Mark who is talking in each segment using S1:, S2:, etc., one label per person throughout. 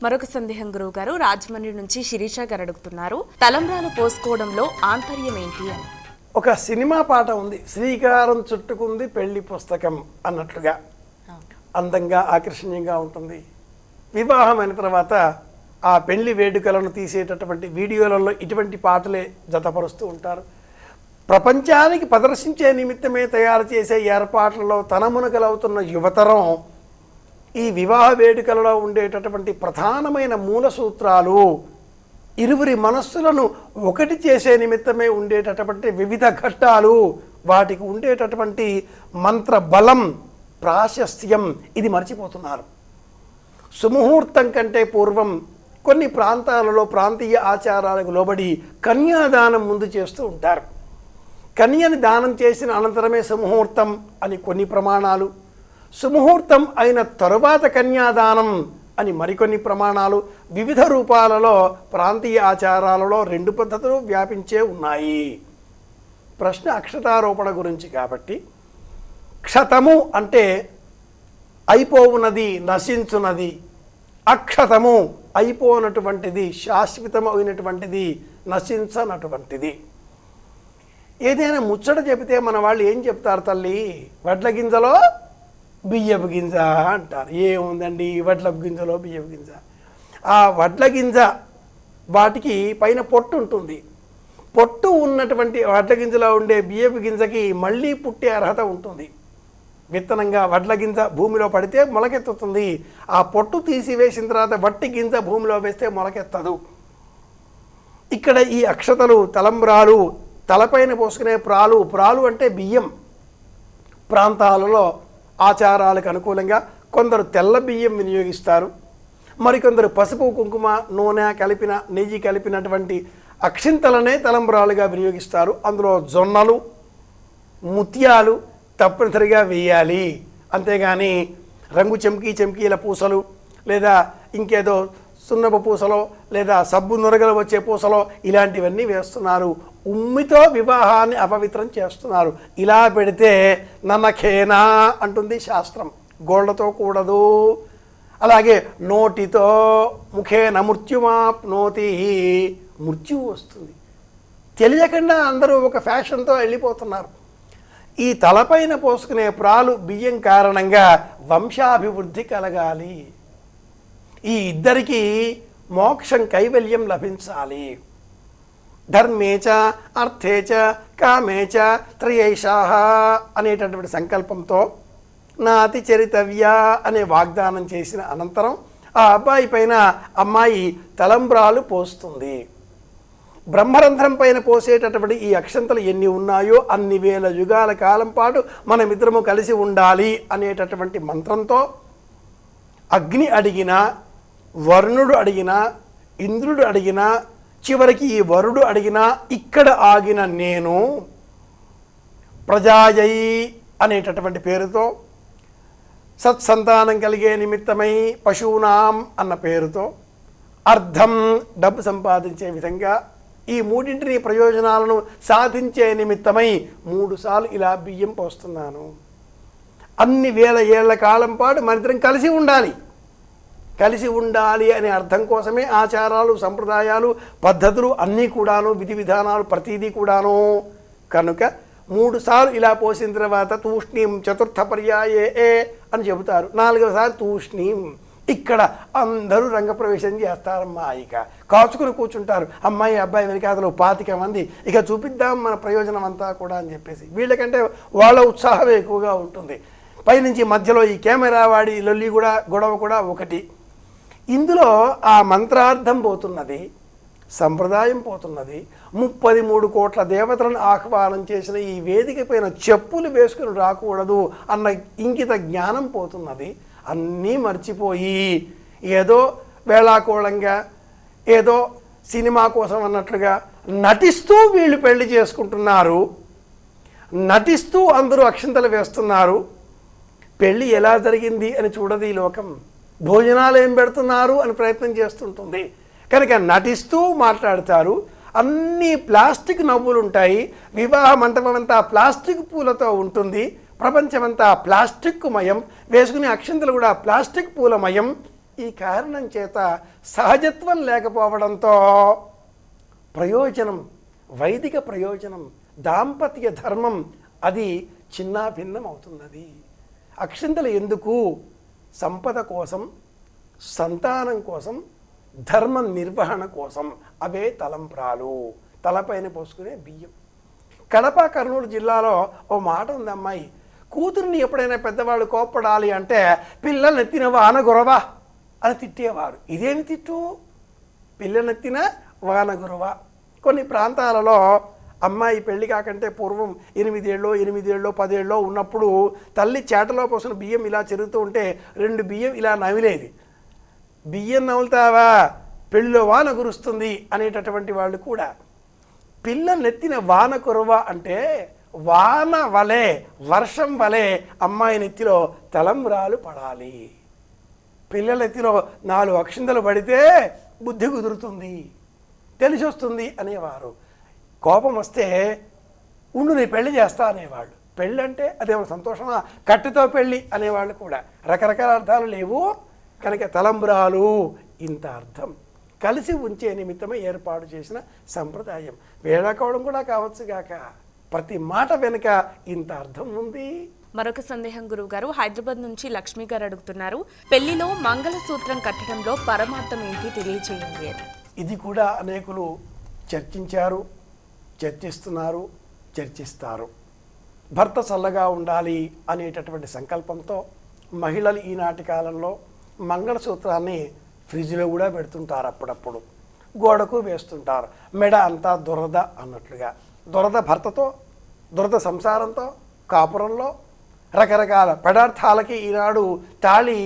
S1: మరొక సందేహం గురువు గారు రాజమండ్రి నుంచి శిరీష గారు అడుగుతున్నారు. తలంబ్రాలు పోసుకోవడంలో ఆంతర్యం ఏంటి అని.
S2: ఒక సినిమా పాట ఉంది, శ్రీకారం చుట్టుకుంది పెళ్లి పుస్తకం అన్నట్లుగా అందంగా ఆకర్షణీయంగా ఉంటుంది. వివాహమైన తర్వాత ఆ పెళ్లి వేడుకలను తీసేటటువంటి వీడియోలలో ఇటువంటి పాటలే జతపరుస్తూ ఉంటారు. ప్రపంచానికి ప్రదర్శించే నిమిత్తమే తయారు చేసే ఏర్పాట్లలో తనమునకలవుతున్న యువతరం ఈ వివాహ వేడుకలలో ఉండేటటువంటి ప్రధానమైన మూల సూత్రాలు, ఇరువురి మనస్సులను ఒకటి చేసే నిమిత్తమే ఉండేటటువంటి వివిధ ఘట్టాలు, వాటికి ఉండేటటువంటి మంత్ర బలం, ప్రాశస్త్యం ఇది మర్చిపోతున్నారు. సుముహూర్తం కంటే పూర్వం కొన్ని ప్రాంతాలలో ప్రాంతీయ ఆచారాలకు లోబడి కన్యాదానం ముందు చేస్తూ ఉంటారు. కన్యని దానం చేసిన అనంతరమే సుముహూర్తం అని కొన్ని ప్రమాణాలు, సుముహూర్తం అయిన తరువాత కన్యాదానం అని మరికొన్ని ప్రమాణాలు, వివిధ రూపాలలో ప్రాంతీయ ఆచారాలలో రెండు పద్ధతులు వ్యాపించే ఉన్నాయి. ప్రశ్న అక్షతారోపణ గురించి కాబట్టి, క్షతము అంటే అయిపోవునది, నశించున్నది. అక్షతము అయిపోనటువంటిది, శాశ్వతమైనటువంటిది, నశించనటువంటిది. ఏదైనా ముచ్చట చెబితే మన వాళ్ళు ఏం చెప్తారు తల్లి? వడ్ల గింజలో బియ్యపు గింజ అంటారు. ఏముందండి వడ్లపు గింజలో బియ్యపు గింజ? ఆ వడ్ల గింజ వాటికి పైన పొట్టు ఉంటుంది. పొట్టు ఉన్నటువంటి వడ్ల గింజలో ఉండే బియ్యపు గింజకి మళ్ళీ పుట్టే అర్హత ఉంటుంది. విత్తనంగా వడ్ల గింజ భూమిలో పడితే మొలకెత్తుతుంది. ఆ పొట్టు తీసివేసిన తర్వాత వట్టి గింజ భూమిలో వేస్తే మొలకెత్తదు. ఇక్కడ ఈ అక్షతలు, తలంబ్రాలు, తలపైన పోసుకునే ప్రాలు, ప్రాలు అంటే బియ్యం. ప్రాంతాలలో ఆచారాలకు అనుకూలంగా కొందరు తెల్ల బియ్యం వినియోగిస్తారు, మరికొందరు పసుపు, కుంకుమ, నూనె కలిపిన, నెయ్యి కలిపినటువంటి అక్షింతలనే తలంబ్రాలుగా వినియోగిస్తారు. అందులో జొన్నలు, ముత్యాలు తప్పనిసరిగా వేయాలి. అంతేగాని రంగు చెంకీల పూసలు లేదా ఇంకేదో సున్నపు పూసలో లేదా సబ్బు నురగలు వచ్చే పూసలో ఇలాంటివన్నీ వేస్తున్నారు. ఉమ్మితో వివాహాన్ని అపవిత్రం చేస్తున్నారు. ఇలా పెడితే నన్నఖేనా అంటుంది శాస్త్రం. గోళ్లతో కూడదు. అలాగే నోటితో ముఖేన మృత్యుమాప్నోతి, మృత్యువు వస్తుంది. తెలియకుండా అందరూ ఒక ఫ్యాషన్తో వెళ్ళిపోతున్నారు. ఈ తలపైన పోసుకునే ప్రాలు బియ్యం కారణంగా వంశాభివృద్ధి కలగాలి. ఈ ఇద్దరికీ మోక్షం, కైవల్యం లభించాలి. ధర్మేచ అర్థేచ కామేచ త్రయైషాః అనేటటువంటి సంకల్పంతో నాతి చరితవ్య అనే వాగ్దానం చేసిన అనంతరం ఆ అబ్బాయి పైన అమ్మాయి తలంబ్రాలు పోస్తుంది. బ్రహ్మరంధ్రం పైన పోసేటటువంటి ఈ అక్షంతలు ఎన్ని ఉన్నాయో అన్ని వేల యుగాల కాలం పాటు మనమిద్దరము కలిసి ఉండాలి అనేటటువంటి మంత్రంతో అగ్ని అడిగినా, వరుణుడు అడిగినా, ఇంద్రుడు అడిగినా, చివరికి ఈ వరుడు అడిగినా ఇక్కడ ఆగిన నేను ప్రజాయై అనేటటువంటి పేరుతో, సత్సంతానం కలిగే నిమిత్తమై పశూనాం అన్న పేరుతో, అర్థం డబ్బు సంపాదించే విధంగా ఈ మూడింటిని ప్రయోజనాలను సాధించే నిమిత్తమై 3 సార్లు ఇలా బియ్యం పోస్తున్నాను. అన్ని వేల ఏళ్ల కాలం పాటు మనిద్దరం కలిసి ఉండాలి. కలిసి ఉండాలి అనే అర్థం కోసమే ఆచారాలు, సంప్రదాయాలు, పద్ధతులు అన్నీ కూడాను, విధి విధానాలు ప్రతిదీ కూడాను. కనుక 3 సార్లు ఇలా పోసిన తర్వాత తూష్ణీం చతుర్థ పర్యాయే అని చెబుతారు. 4వసారి తూష్ణీం. ఇక్కడ అందరూ రంగప్రవేశం చేస్తారమ్మా. ఇక కాచుకుని కూర్చుంటారు. అమ్మాయి అబ్బాయి వెనకాతలో 25 మంది. ఇక చూపిద్దాం మన ప్రయోజనం అంతా కూడా అని చెప్పేసి వీళ్ళకంటే వాళ్ళ ఉత్సాహం ఎక్కువగా ఉంటుంది. పైనుంచి మధ్యలో ఈ కెమెరా వాడి లొల్లి కూడా, గొడవ కూడా ఒకటి. ఇందులో ఆ మంత్రార్థం పోతున్నది, సంప్రదాయం పోతున్నది. 33 కోట్ల దేవతలను ఆహ్వానం చేసిన ఈ వేదిక పైన చెప్పులు వేసుకుని రాకూడదు అన్న ఇంకిత జ్ఞానం పోతున్నది. అన్నీ మర్చిపోయి ఏదో వేళాకోళంగా, ఏదో సినిమా కోసం అన్నట్లుగా నటిస్తూ వీళ్ళు పెళ్లి చేసుకుంటున్నారు. నటిస్తూ అందరూ అక్షింతలు వేస్తున్నారు. పెళ్ళి ఎలా జరిగింది అని చూడదు ఈ లోకం. భోజనాలు ఏం పెడుతున్నారు అని ప్రయత్నం చేస్తుంటుంది. కనుక నటిస్తూ మాట్లాడతారు. అన్నీ ప్లాస్టిక్ నవ్వులు ఉంటాయి. వివాహ మంటపం అంతా ప్లాస్టిక్ పూలతో ఉంటుంది. ప్రపంచమంతా ప్లాస్టిక్ మయం. వేసుకునే అక్షంతలు కూడా ప్లాస్టిక్ పూలమయం. ఈ కారణం చేత సహజత్వం లేకపోవడంతో ప్రయోజనం, వైదిక ప్రయోజనం, దాంపత్య ధర్మం అది చిన్నాభిన్నం అవుతున్నది. అక్షింతలు ఎందుకు? సంపద కోసం, సంతానం కోసం, ధర్మ నిర్వహణ కోసం. అవే తలంబ్రాలు, తలపైన పోసుకునే బియ్యం. కడప, కర్నూలు జిల్లాలో ఓ మాట ఉంది, అమ్మాయి కూతురిని ఎప్పుడైనా పెద్దవాళ్ళు కోప్పడాలి అంటే పిల్లలెత్తిన వాన గురవ అని తిట్టేవారు. ఇదేమి తిట్టు? పిల్లలెత్తిన వాన గురవ. కొన్ని ప్రాంతాలలో అమ్మాయి పెళ్లి కాకంటే పూర్వం 8 ఏళ్ళో 10 ఏళ్ళో ఉన్నప్పుడు తల్లి చేటలో పోసిన బియ్యం ఇలా చెరుగుతూ ఉంటే 2 బియ్యం ఇలా నవిలేది. బియ్యం నవ్వులుతావా, పెళ్ళిలో వాన కురుస్తుంది అనేటటువంటి వాళ్ళు కూడా. పిల్లలెత్తిన వాన కురవ అంటే వాన వలె, వర్షం వలె అమ్మాయి నెత్తిలో తలంబ్రాలు పడాలి. పిల్లలెత్తిలో 4 అక్షింతలు పడితే బుద్ధి కుదురుతుంది, తెలిసి వస్తుంది అనేవారు. కోపం వస్తే ఉండు నీ పెళ్లి చేస్తా అనేవాళ్ళు. పెళ్ళి అంటే అదేమో సంతోషమా, కట్టుతో పెళ్ళి అనేవాళ్ళు కూడా. రకరకాల అర్థాలు లేవు కనుక తలంబ్రాలు ఇంత అర్థం కలిసి ఉంచే నిమిత్తమే ఏర్పాటు చేసిన సంప్రదాయం. వేళాకోవడం కూడా కావచ్చు గాక, ప్రతి మాట వెనుక ఇంత అర్థం ఉంది.
S1: మరొక సందేహం గురువు గారు, హైదరాబాద్ నుంచి లక్ష్మి గారు అడుగుతున్నారు, పెళ్లిలో మంగళసూత్రం కట్టడంలో పరమార్థం ఏంటి తెలియచేయండి అని.
S2: ఇది కూడా అనేకులు చర్చించారు, చర్చిస్తున్నారు, చర్చిస్తారు. భర్త చల్లగా ఉండాలి అనేటటువంటి సంకల్పంతో మహిళలు ఈనాటి కాలంలో మంగళసూత్రాన్ని ఫ్రిడ్జ్లో కూడా పెడుతుంటారు, అప్పుడప్పుడు గోడకు వేస్తుంటారు. మెడ అంతా దురద అన్నట్లుగా. దురద భర్తతో, దురద సంసారంతో, కాపురంలో రకరకాల పదార్థాలకి ఈనాడు తాళి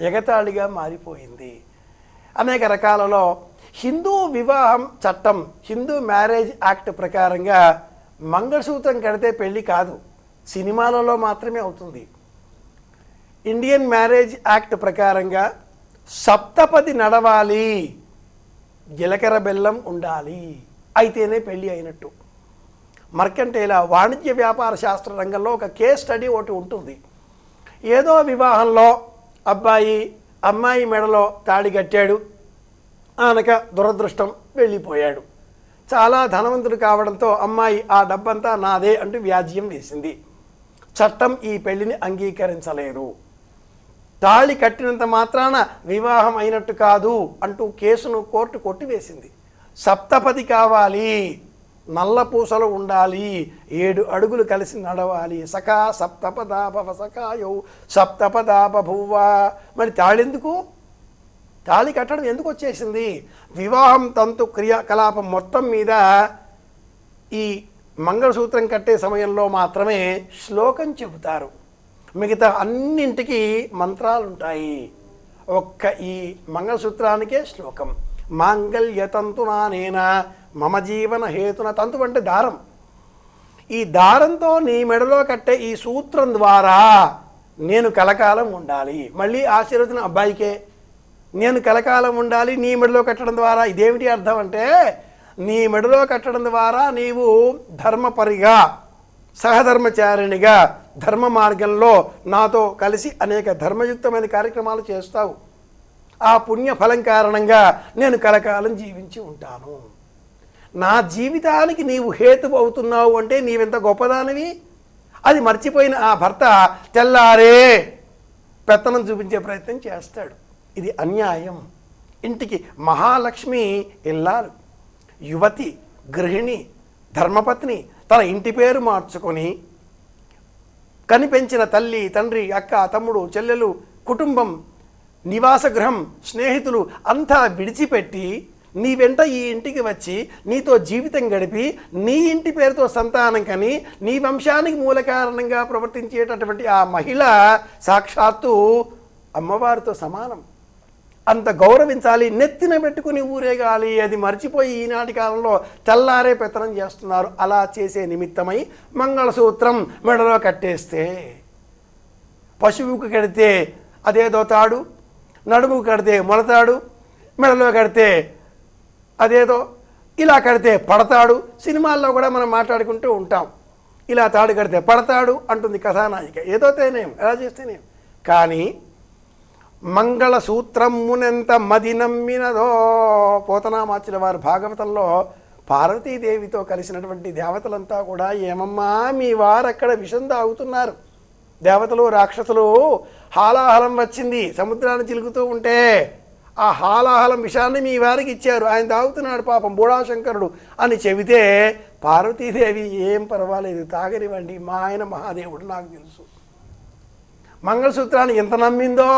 S2: ఎగతాళిగా మారిపోయింది. అనేక రకాలలో హిందూ వివాహం చట్టం, హిందూ మ్యారేజ్ యాక్ట్ ప్రకారంగా మంగళసూత్రం కడితే పెళ్ళి కాదు, సినిమాలలో మాత్రమే అవుతుంది. ఇండియన్ మ్యారేజ్ యాక్ట్ ప్రకారంగా సప్తపది నడవాలి, జీలకర్ర బెల్లం ఉండాలి, అయితేనే పెళ్ళి అయినట్టు. మర్కంటైల వాణిజ్య వ్యాపార శాస్త్ర రంగంలో ఒక కేస్ స్టడీ ఒకటి ఉంటుంది. ఏదో వివాహంలో అబ్బాయి అమ్మాయి మెడలో తాళి కట్టాడు, ఆనక దురదృష్టం వెళ్ళిపోయాడు. చాలా ధనవంతుడు కావడంతో అమ్మాయి ఆ డబ్బంతా నాదే అంటూ వ్యాజ్యం వేసింది. చట్టం ఈ పెళ్లిని అంగీకరించలేదు. తాళి కట్టినంత మాత్రాన వివాహం అయినట్టు కాదు అంటూ కేసును కోర్టు కొట్టివేసింది. సప్తపది కావాలి, నల్ల పూసలు ఉండాలి, 7 అడుగులు కలిసి నడవాలి. సఖా సప్తపదాభవ సఖాయౌ సప్తపదాభూవ. మరి తాళెందుకు? తాళి కట్టడం ఎందుకు వచ్చేసింది? వివాహం తంతు క్రియాకలాపం మొత్తం మీద ఈ మంగళసూత్రం కట్టే సమయంలో మాత్రమే శ్లోకం చెబుతారు. మిగతా అన్నింటికి మంత్రాలు ఉంటాయి. ఒక్క ఈ మంగళసూత్రానికే శ్లోకం. మాంగళ్యతంతునానేన మమ జీవన హేతున. తంతు అంటే దారం. ఈ దారంతో నీ మెడలో కట్టే ఈ సూత్రం ద్వారా నేను కలకాలం ఉండాలి. మళ్ళీ ఆశీర్వచనం అబ్బాయికే. నేను కలకాలం ఉండాలి నీ మెడలో కట్టడం ద్వారా. ఇదేమిటి అర్థం అంటే, నీ మెడలో కట్టడం ద్వారా నీవు ధర్మపరిగా, సహధర్మచారిణిగా, ధర్మ మార్గంలో నాతో కలిసి అనేక ధర్మయుక్తమైన కార్యక్రమాలు చేస్తావు. ఆ పుణ్యఫలం కారణంగా నేను కలకాలం జీవించి ఉంటాను. నా జీవితానికి నీవు హేతువు అవుతున్నావు అంటే నీవెంత గొప్పదానివి. అది మర్చిపోయిన ఆ భర్త తెల్లారే పెత్తనం చూపించే ప్రయత్నం చేస్తాడు. ఇది అన్యాయం. ఇంటికి మహాలక్ష్మి ఇల్లాలు, యువతి, గృహిణి, ధర్మపత్ని తన ఇంటి పేరు మార్చుకొని కనిపెంచిన తల్లి, తండ్రి, అక్క, తమ్ముడు, చెల్లెలు, కుటుంబం, నివాస గృహం, స్నేహితులు అంతా విడిచిపెట్టి నీ వెంట ఈ ఇంటికి వచ్చి నీతో జీవితం గడిపి నీ ఇంటి పేరుతో సంతానం కని నీ వంశానికి మూల కారణంగా ప్రవర్తించేటటువంటి ఆ మహిళ సాక్షాత్తు అమ్మవారితో సమానం. అంత గౌరవించాలి, నెత్తిన పెట్టుకుని ఊరేగాలి. అది మర్చిపోయి ఈనాటి కాలంలో తెల్లారే పెత్తనం చేస్తున్నారు. అలా చేసే నిమిత్తమై మంగళసూత్రం మెడలో కట్టేస్తే, పశువుకు కడితే అదేదో తాడు, నడుముకు కడితే మొలతాడు, మెడలో కడితే అదేదో, ఇలా కడితే పడతాడు. సినిమాల్లో కూడా మనం మాట్లాడుకుంటూ ఉంటాం. ఇలా తాడు కడితే పడతాడు అంటుంది కథానాయిక. ఏదో తేనేం, ఎలా చేస్తేనేం. కానీ మంగళ సూత్రమునెంత మది నమ్మినదో. పోతనామాచుల వారు భాగవతంలో పార్వతీదేవితో కలిసినటువంటి దేవతలంతా కూడా, ఏమమ్మా మీ వారు అక్కడ విషం తాగుతున్నారు, దేవతలు రాక్షసులు హాలాహలం వచ్చింది సముద్రాన్ని చిలుకుతూ ఉంటే ఆ హాలాహలం విషాన్ని మీ వారికి ఇచ్చారు, ఆయన తాగుతున్నాడు పాపం బోళాశంకరుడు అని చెబితే పార్వతీదేవి ఏం పర్వాలేదు తాగనివ్వండి, మా ఆయన మహాదేవుడు నాకు తెలుసు, మంగళసూత్రాన్ని ఎంత నమ్మిందో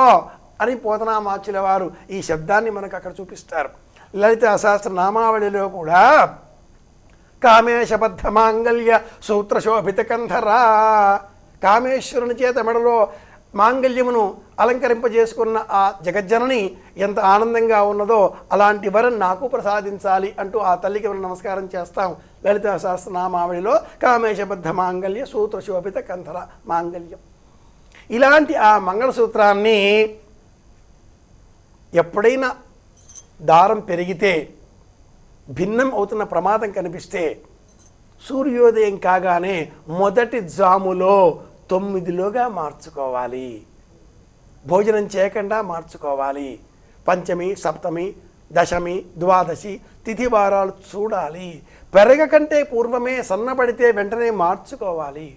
S2: అని పోతనామాచుల వారు ఈ శబ్దాన్ని మనకు అక్కడ చూపిస్తారు. లలితా సహస్ర నామావళిలో కూడా కామేశబద్ధ మాంగళ్య సూత్రశోభిత కంధరా, కామేశ్వరుని చేత మెడలో మాంగళ్యమును అలంకరింపజేసుకున్న ఆ జగజ్జనని ఎంత ఆనందంగా ఉన్నదో అలాంటి వరం నాకు ప్రసాదించాలి అంటూ ఆ తల్లికి మనం నమస్కారం చేస్తాం. లలితా సహస్రనామావళిలో కామేశబద్ధ మాంగళ్య సూత్రశోభిత కంధర మాంగళ్యం. ఇలాంటి ఆ మంగళసూత్రాన్ని ఎప్పుడైనా దారం పెరిగితే భిన్నం అవుతున్న ప్రమాదం కనిపిస్తే సూర్యోదయం కాగానే మొదటి జాములో 9లోగా మార్చుకోవాలి, భోజనం చేయకుండా మార్చుకోవాలి. పంచమి, సప్తమి, దశమి, ద్వాదశి తిథి వారాలు చూడాలి. పెరగకంటే పూర్వమే సన్నబడితే వెంటనే మార్చుకోవాలి.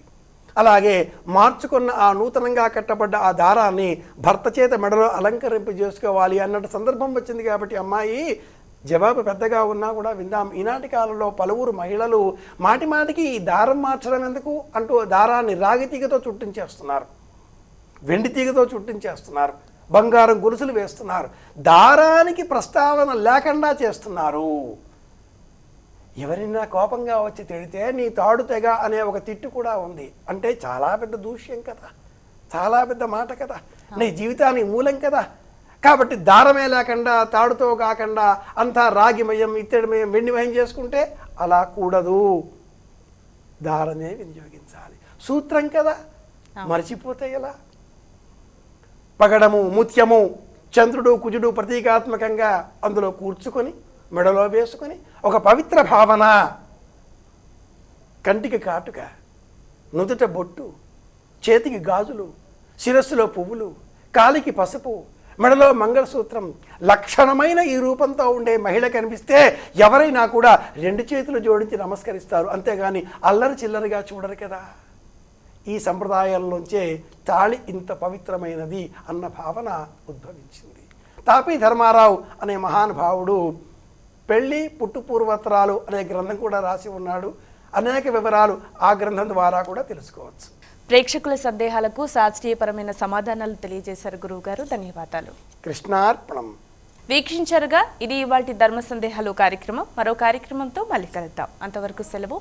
S2: అలాగే మార్చుకున్న ఆ నూతనంగా కట్టబడ్డ ఆ దారాన్ని భర్త చేత మెడలో అలంకరింపు చేసుకోవాలి అన్నట్టు సందర్భం వచ్చింది కాబట్టి అమ్మాయి జవాబు పెద్దగా ఉన్నా కూడా విందాం. ఈనాటి కాలంలో పలువురు మహిళలు మాటిమాటికి ఈ దారం మార్చడం ఎందుకు అంటూ దారాన్ని రాగి తీగతో చుట్టించేస్తున్నారు, వెండి తీగతో చుట్టించేస్తున్నారు, బంగారం గొలుసులు వేస్తున్నారు, దారానికి ప్రస్తావన లేకుండా చేస్తున్నారు. ఎవరైనా కోపంగా వచ్చి తిడితే నీ తాడు తెగ అనే ఒక తిట్టు కూడా ఉంది. అంటే చాలా పెద్ద దూష్యం కదా, చాలా పెద్ద మాట కదా, నీ జీవితానికి మూలం కదా. కాబట్టి దారమే లేకుండా తాడుతో కాకుండా అంతా రాగిమయం, ఇత్తడిమయం, వెండిమయం చేసుకుంటే అలా కూడదు, దారమే వినియోగించాలి. సూత్రం కదా, మర్చిపోతే ఎలా? పగడము, ముత్యము, చంద్రుడు కుజుడు ప్రతీకాత్మకంగా అందులో కూర్చుకొని మెడలో వేసుకొని ఒక పవిత్ర భావన, కంటికి కాటుక, నుదుట బొట్టు, చేతికి గాజులు, శిరస్సులో పువ్వులు, కాలికి పసుపు, మెడలో మంగళసూత్రం, లక్షణమైన ఈ రూపంతో ఉండే మహిళ కనిపిస్తే ఎవరైనా కూడా 2 చేతులు జోడించి నమస్కరిస్తారు, అంతేగాని అల్లరి చిల్లరిగా చూడరు కదా. ఈ సంప్రదాయంలోంచే తాళి ఇంత పవిత్రమైనది అన్న భావన ఉద్భవించింది. తాపీ ధర్మారావు అనే మహానుభావుడు పెళ్ళి పుట్టుపూర్వోత్తరాలు అనే గ్రంథం కూడా రాసి ఉన్నాడు. అనేక వివరాలు ఆ గ్రంథం ద్వారా కూడా తెలుసుకోవచ్చు.
S1: ప్రేక్షకుల సందేహాలకు శాస్త్రీయపరమైన సమాధానాలు తెలియజేశారు గురువుగారు, ధన్యవాదాలు.
S2: కృష్ణార్పణం.
S1: వీక్షించారుగా ఇది ఇవాల్టి ధర్మ సందేహాలు కార్యక్రమం. మరో కార్యక్రమంతో మళ్ళీ కలుద్దాం. అంతవరకు సెలవు.